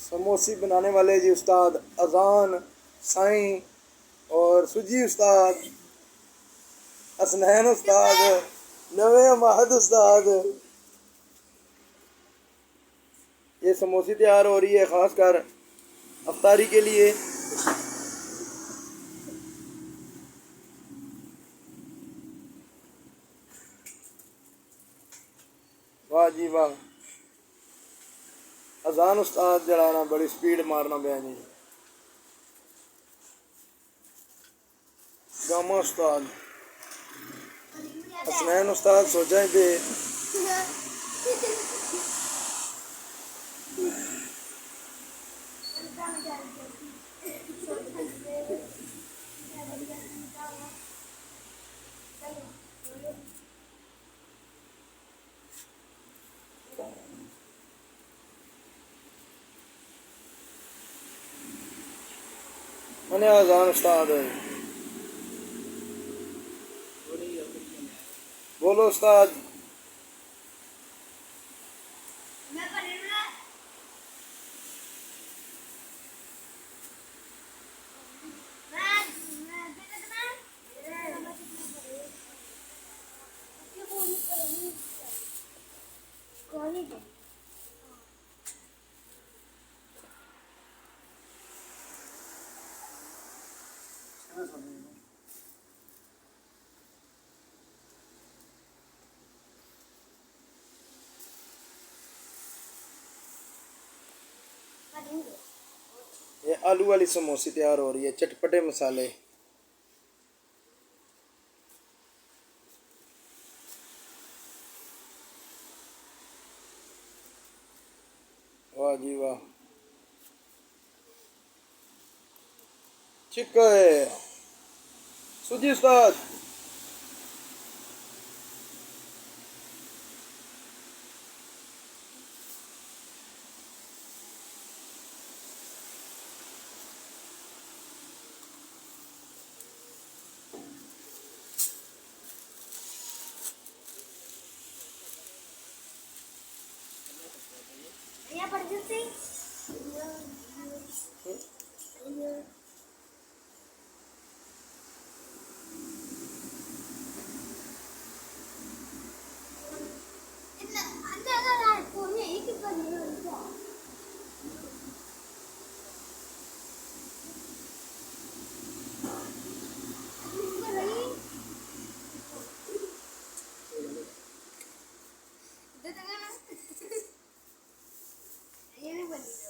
समोसी बनाने वाले जी उस्ताद अजान साईं और सुजी उस्ताद, हसनैन उस्ताद, नवे अहमद उस्ताद। ये समोसी तैयार हो रही है ख़ास कर अफ्तारी के लिए। वाह जी वाह, अजान उस्ताद जड़ाना बड़ी स्पीड मारना पाया जी। गामा उस्ताद, हसनैन उस्ताद सोचा ही पे मैंने अजान उस्ताद है। बोलो उस्ताद। ये आलू वाली समोसी तैयार हो रही है, चटपटे मसाले। वाह जी वाह, चिक्का है सुजी उस्ताद। ये नहीं बनी।